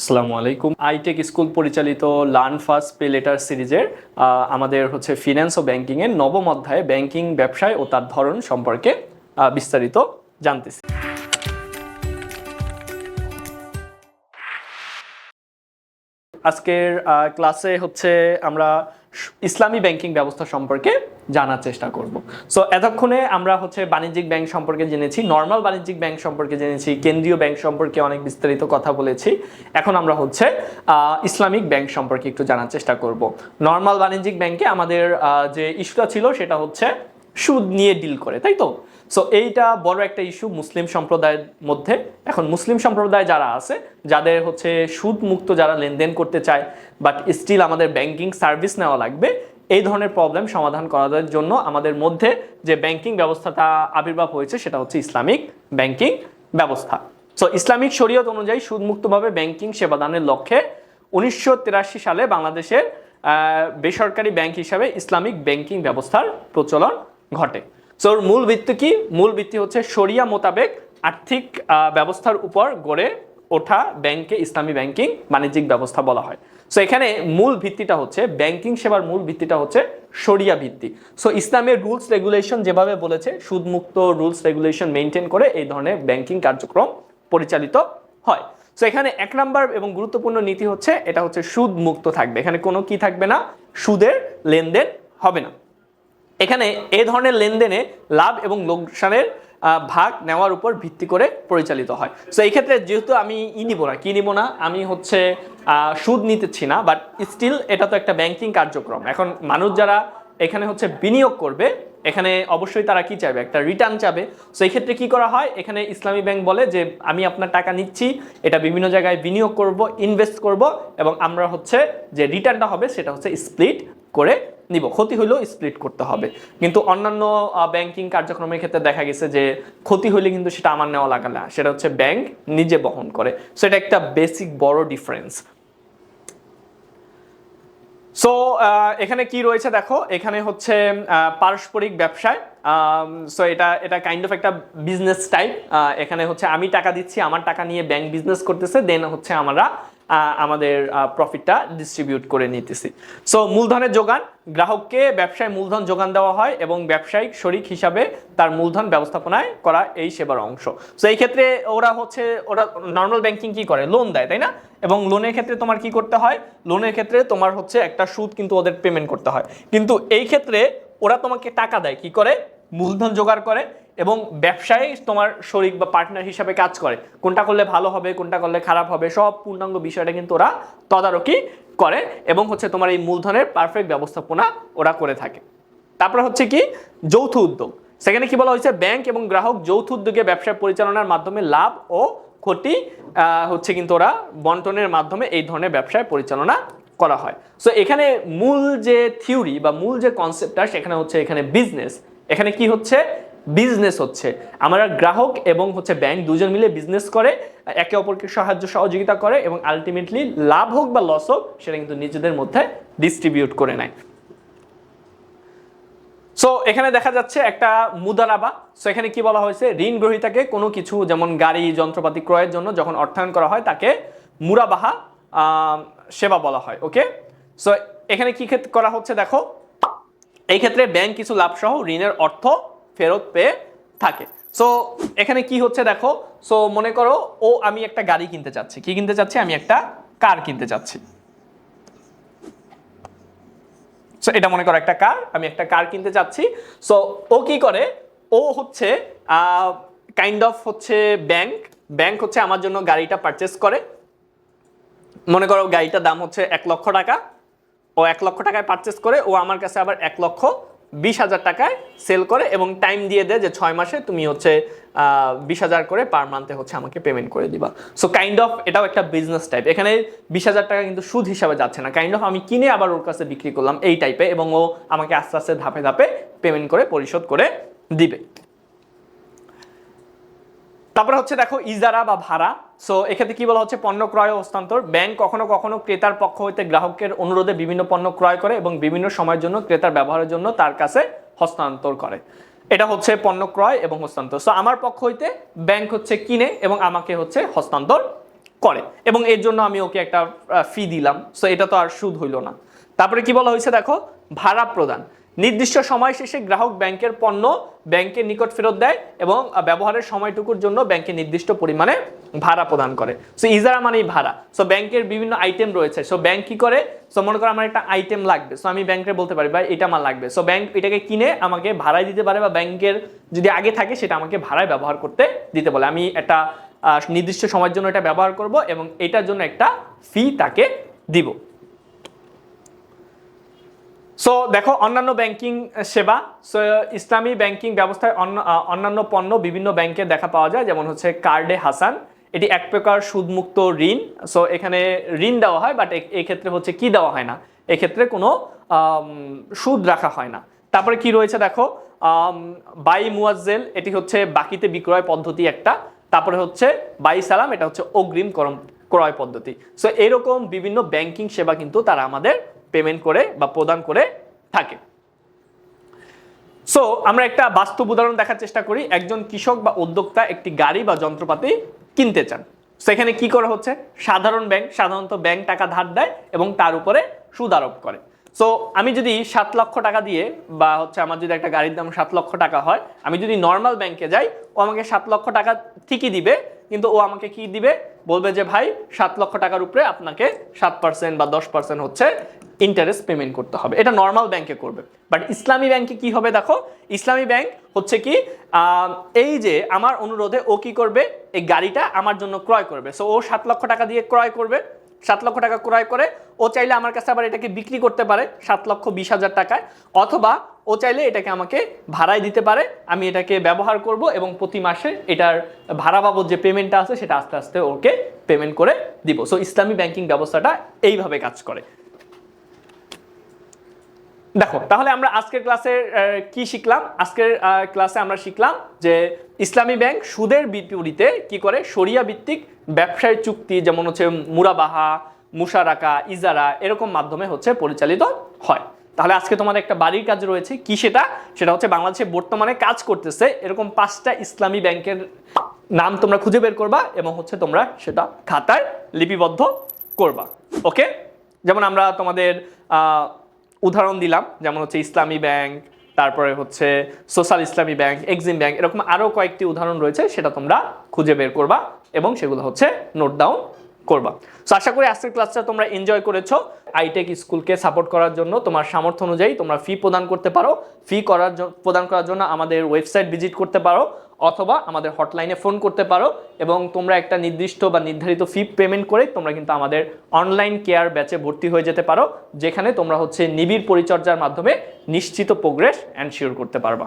আসসালামু আলাইকুম। আইটেক স্কুল পরিচালিত লার্ন ফার্স্ট পে লেটার সিরিজের আমাদের ফিন্যান্স ও ব্যাংকিং এর নবম অধ্যায়ে ব্যাংকিং ব্যবসায় ও তার ধরন সম্পর্কে বিস্তারিত জানতেছি। আজকের ক্লাসে আমরা ইসলামী ব্যাংকিং ব্যবস্থা সম্পর্কে জানার চেষ্টা করব। সো এতক্ষণে আমরা বাণিজ্যিক ব্যাংক সম্পর্কে জেনেছি, নর্মাল বাণিজ্যিক ব্যাংক সম্পর্কে জেনেছি, কেন্দ্রীয় ব্যাংক সম্পর্কে অনেক বিস্তারিত কথা বলেছি। এখন আমরা ইসলামিক ব্যাংক সম্পর্কে একটু জানার চেষ্টা করব। নর্মাল বাণিজ্যিক ব্যাংকে আমাদের যে ইস্যুটা ছিল সেটা সুদ নিয়ে ডিল করে, তাই তো? সো এইটা বড় একটা ইস্যু মুসলিম সম্প্রদায়ের মধ্যে। এখন মুসলিম সম্প্রদায় যারা আছে, যাদের সুদ মুক্ত যারা লেনদেন করতে চায়, বাট স্টিল আমাদের ব্যাংকিং সার্ভিস নেওয়া লাগবে, এই ধরনের প্রবলেম সমাধান করার জন্য আমাদের মধ্যে যে ব্যাংকিং ব্যবস্থাটা আবির্ভাব হয়েছে সেটা ইসলামিক ব্যাংকিং ব্যবস্থা। সো ইসলামিক শরীয়ত অনুযায়ী সুদমুক্তভাবে ব্যাংকিং সেবাদানের লক্ষ্যে 1983 সালে বাংলাদেশের বেসরকারি ব্যাংক হিসাবে ইসলামিক ব্যাংকিং ব্যবস্থার প্রচলন ঘটে। সো মূল ভিত্তি কি? মূল ভিত্তি শরিয়া মোতাবেক আর্থিক ব্যবস্থার উপর গড়ে ওঠা ব্যাংকে ইসলামী ব্যাংকিং বাণিজ্যিক ব্যবস্থা বলা হয়। সো এখানে মূল ভিত্তিটা ব্যাংকিং সেবার মূল ভিত্তিটা শরিয়া ভিত্তি। সো ইসলামের রুলস রেগুলেশন যেভাবে বলেছে, সুদমুক্ত রুলস রেগুলেশন মেনটেন করে এই ধরনের ব্যাংকিং কার্যক্রম পরিচালিত হয়। সো এখানে এক নম্বর এবং গুরুত্বপূর্ণ নীতি এটা সুদ মুক্ত থাকবে। এখানে কোনো কি থাকবে না, সুদের লেনদেন হবে না। এখানে এই ধরনের লেনদেনে লাভ এবং লোকসানের ভাগ নেওয়ার উপর ভিত্তি করে পরিচালিত হয়। সো এই ক্ষেত্রে যেহেতু আমি নিব না, আমি সুদ নিতেছি না, বাট স্টিল এটা তো একটা ব্যাংকিং কার্যক্রম। এখন মানুষ যারা এখানে বিনিয়োগ করবে, এখানে অবশ্যই তারা কি চাইবে, একটা রিটার্ন চাবে। সো এই ক্ষেত্রে কি করা হয়, এখানে ইসলামী ব্যাংক বলে যে আমি আপনার টাকা নিচ্ছি, এটা বিভিন্ন জায়গায় বিনিয়োগ করব, ইনভেস্ট করব, এবং আমরা যে রিটার্নটা হবে সেটা স্প্লিট করে নিব। ক্ষতি হইলেও স্প্লিট করতে হবে। কিন্তু অন্যান্য ব্যাংকিং কার্যক্রমের ক্ষেত্রে দেখা গেছে যে ক্ষতি হইলে কিন্তু সেটা আমার নেওয়া লাগে না, সেটা ব্যাংক নিজে বহন করে। সো এটা একটা বেসিক বড় ডিফারেন্স। সো এখানে কি রয়েছে দেখো, এখানে পারস্পরিক ব্যবসায়। সো এটা কাইন্ড অফ একটা বিজনেস টাইপ। এখানে আমি টাকা দিচ্ছি, আমার টাকা নিয়ে ব্যাংক বিজনেস করতেছে, দেন আমরা আমাদের প্রফিটটা ডিস্ট্রিবিউট করে নিতেছি। সো মূলধনের যোগান, গ্রাহককে ব্যবসায় মূলধন যোগান দেওয়া হয় এবং ব্যবসায়িক শরিক হিসাবে তার মূলধন ব্যবস্থাপনায় করা এই সেবার অংশ। সো এই ক্ষেত্রে ওরা নর্মাল ব্যাংকিং কি করে, লোন দেয়, তাই না? এবং লোনের ক্ষেত্রে তোমার কি করতে হয়, লোনের ক্ষেত্রে তোমার একটা সুদ কিন্তু ওদের পেমেন্ট করতে হয়। কিন্তু এই ক্ষেত্রে ওরা তোমাকে টাকা দেয় কি করে, মূলধন জোগাড় করে, এবং ব্যবসায় তোমার শরিক বা পার্টনার হিসাবে কাজ করে। কোনটা করলে ভালো হবে, কোনটা করলে খারাপ হবে, সব পূর্ণাঙ্গ বিষয়টা কিন্তু ওরা তদারকি করে, এবং তোমার এই মূলধনের পারফেক্ট ব্যবস্থাপনা ওরা করে থাকে। তারপর কি, যৌথ উদ্যোগ। সেখানে কি বলা হয়েছে, ব্যাংক এবং গ্রাহক যৌথ উদ্যোগে ব্যবসা পরিচালনার মাধ্যমে লাভ ও ক্ষতি কিন্তু ওরা বন্টনের মাধ্যমে এই ধরনের ব্যবসায় পরিচালনা করা হয়। সো এখানে মূল যে থিওরি বা মূল যে কনসেপ্টটা সেখানে এখানে বিজনেস। এখানে কি বিজনেস আমরা গ্রাহক এবং ব্যাংক দুজন মিলে বিজনেস করে, একে অপরকে সাহায্য সহযোগিতা করে, এবং আলটিমেটলি লাভ হোক বা লস হোক সেটা কিন্তু নিজেদের মধ্যে ডিস্ট্রিবিউট করে নেয়। সো এখানে দেখা যাচ্ছে একটা মুদারাবা। সো এখানে কি বলা হয়েছে, ঋণ গ্রহীতাকে কোনো কিছু যেমন গাড়ি যন্ত্রপাতি ক্রয়ের জন্য যখন অর্থায়ন করা হয় তাকে মুরাবাহা সেবা বলা হয়। ওকে, সো এখানে কি করা হচ্ছে দেখো, এই ক্ষেত্রে ব্যাংক কিছু লাভ সহ ঋণের অর্থ ফেরত পেয়ে থাকে। সো এখানে কি দেখো, সো মনে করো আমি একটা গাড়ি কিনতে চাচ্ছি। কি কিনতে চাচ্ছি? আমি একটা কার কিনতে চাচ্ছি। সো এটা মনে করো একটা কার, আমি একটা কার কিনতে চাচ্ছি। সো ও কি করে, ও কাইন্ড অফ ব্যাংক আমার জন্য গাড়িটা পারচেস করে। মনে করো গাড়িটার দাম 1 লক্ষ টাকা। ও 1 লক্ষ টাকায় পারচেস করে, ও আমার কাছে আবার 1,20,000 টাকায় সেল করে, এবং টাইম দিয়ে দেয় যে 6 মাসে তুমি 20,000 করে পার মান্থে আমাকে পেমেন্ট করে দিবা। সো কাইন্ড অফ এটাও একটা বিজনেস টাইপ। এখানে 20,000 টাকা কিন্তু সুদ হিসাবে যাচ্ছে না, কাইন্ড অফ আমি কিনে আবার ওর কাছে বিক্রি করলাম এই টাইপে, এবং ও আমাকে আস্তে আস্তে ধাপে ধাপে পেমেন্ট করে পরিশোধ করে দিবে। তারপরে দেখো ইজারা বা ভাড়া। সো এক্ষেত্রে কি বলা হচ্ছে, পণ্য ক্রয় ও হস্তান্তর। ব্যাংক কখনো কখনো ক্রেতার পক্ষ হইতে গ্রাহকের অনুরোধে বিভিন্ন পণ্য ক্রয় করে এবং বিভিন্ন সময়ের জন্য ক্রেতার ব্যবহারের জন্য তার কাছে হস্তান্তর করে। এটা পণ্য ক্রয় এবং হস্তান্তর। সো আমার পক্ষ হইতে ব্যাংক কিনে এবং আমাকে হস্তান্তর করে, এবং এর জন্য আমি ওকে একটা ফি দিলাম, সো এটা তো আর সুদ হইল না। তারপরে কি বলা হয়েছে দেখো, ভাড়া প্রদান, নির্দিষ্ট সময় শেষে গ্রাহক ব্যাংকের পণ্য ব্যাংকের নিকট ফেরত দেয় এবং ব্যবহারের সময়টুকুর জন্য ব্যাংকে নির্দিষ্ট পরিমাণে ভাড়া প্রদান করে। সো ইজারা মানেই ভাড়া। সো ব্যাংকের বিভিন্ন আইটেম রয়েছে, সো ব্যাংক কি করে, সো মনে করো আমার একটা আইটেম লাগবে, সো আমি ব্যাংকে বলতে পারি ভাই এটা আমার লাগবে, সো ব্যাংক এটাকে কিনে আমাকে ভাড়ায় দিতে পারে, বা ব্যাংকের যদি আগে থাকে সেটা আমাকে ভাড়ায় ব্যবহার করতে দিতে বলে। আমি একটা নির্দিষ্ট সময়ের জন্য এটা ব্যবহার করব এবং এটার জন্য একটা ফি তাকে দিব। সো দেখো অন্যান্য ব্যাংকিং সেবা, সো ইসলামী ব্যাংকিং ব্যবস্থায় অন্যান্য পণ্য বিভিন্ন ব্যাংকে দেখা পাওয়া যায়, যেমন হচ্ছে কার্ডে হাসান, এটি এক প্রকার সুদমুক্ত ঋণ। সো এখানে ঋণ দেওয়া হয়, বাট এক্ষেত্রে হচ্ছে কি দেওয়া হয় না, এক্ষেত্রে কোনো সুদ রাখা হয় না। তারপরে কি রয়েছে দেখো, বাই মুয়াজ্জেল, এটি হচ্ছে বাকিতে বিক্রয় পদ্ধতি একটা। তারপরে হচ্ছে বাই সালাম, এটা হচ্ছে অগ্রিম ক্রয় পদ্ধতি। সো এরকম বিভিন্ন ব্যাংকিং সেবা কিন্তু তারা আমাদের পেমেন্ট করে বা প্রদান করে থাকে। সো আমরা একটা বাস্তব উদাহরণ দেখার চেষ্টা করি। একজন কৃষক বা উদ্যোক্তা একটি গাড়ি বা যন্ত্রপাতি কিনতে চান, সেখানে কি করা হচ্ছে, সাধারণ ব্যাংক সাধারণত ব্যাংক টাকা ধার দেয় এবং তার উপরে সুদ আরোপ করে। সো আমি যদি 7 লক্ষ টাকা দিয়ে, বা হচ্ছে আমার যদি একটা গাড়ির দাম 7 লক্ষ টাকা হয়, আমি যদি নর্মাল ব্যাংকে যাই, ও আমাকে 7 লক্ষ টাকা ঠিকই দিবে, কিন্তু ও আমাকে কি দিবে, বলবে যে ভাই 7 লক্ষ টাকার উপরে আপনাকে 7% বা 10% হচ্ছে ইন্টারেস্ট পেমেন্ট করতে হবে। এটা নর্মাল ব্যাংকে করবে। বাট ইসলামী ব্যাংকে কি হবে দেখো, ইসলামী ব্যাংক হচ্ছে কি, এই যে আমার অনুরোধে ও কি করবে, এই গাড়িটা আমার জন্য ক্রয় করবে। সো ও 7 লক্ষ টাকা দিয়ে ক্রয় করবে, 7 লক্ষ টাকা ক্রয় করে ও চাইলে আমার কাছে আবার এটাকে বিক্রি করতে পারে 7,20,000 টাকায়, অথবা ও চাইলে এটাকে আমাকে ভাড়ায় দিতে পারে, আমি এটাকে ব্যবহার করব এবং প্রতি মাসে এটার ভাড়া বাবদ যে পেমেন্টটা আছে সেটা আস্তে আস্তে ওকে পেমেন্ট করে দিব। সো ইসলামী ব্যাংকিং ব্যবস্থাটা এইভাবে কাজ করে। দেখো তাহলে আমরা আজকের ক্লাসে কি শিখলাম, আজকের ক্লাসে আমরা শিখলাম যে ইসলামী ব্যাংক সুদের বিপরীতে কি করে, শরিয়া ভিত্তিক ব্যবসায় চুক্তি, যেমন হচ্ছে মুরাবাহা, মুশারাকা, ইজারা, এরকম মাধ্যমে হচ্ছে পরিচালিত হয়। তাহলে আজকে তোমাদের একটা বাড়ির কাজ রয়েছে, কি সেটা হচ্ছে বাংলাদেশে বর্তমানে কাজ করতেছে এরকম 5টা ইসলামী ব্যাংকের নাম তোমরা খুঁজে বের করবা এবং হচ্ছে তোমরা সেটা খাতায় লিপিবদ্ধ করবা। ওকে, যেমন আমরা তোমাদের উদাহরণ দিলাম, যেমন হচ্ছে ইসলামী ব্যাংক, তারপরে হচ্ছে সোশ্যাল ইসলামী ব্যাংক, এক্সিম ব্যাংক, এরকম আরো কয়েকটি উদাহরণ রয়েছে, সেটা তোমরা খুঁজে বের করবা এবং সেগুলো হচ্ছে নোট ডাউন করবা। সো আশা করি আজকের ক্লাসটা তোমরা এনজয় করেছো। আইটেক স্কুলকে সাপোর্ট করার জন্য তোমার সামর্থ্য অনুযায়ী তোমরা ফি প্রদান করতে পারো। প্রদান করার জন্য আমাদের ওয়েবসাইট ভিজিট করতে পারো, অথবা আমাদের হটলাইনে ফোন করতে পারো, এবং তোমরা একটা নির্দিষ্ট বা নির্ধারিত ফি পেমেন্ট করে তোমরা কিন্তু আমাদের অনলাইন কেয়ার ব্যাচে ভর্তি হয়ে যেতে পারো, যেখানে তোমরা হচ্ছে নিবিড় পরিচর্যার মাধ্যমে নিশ্চিত প্রোগ্রেস এনশিওর করতে পারবা।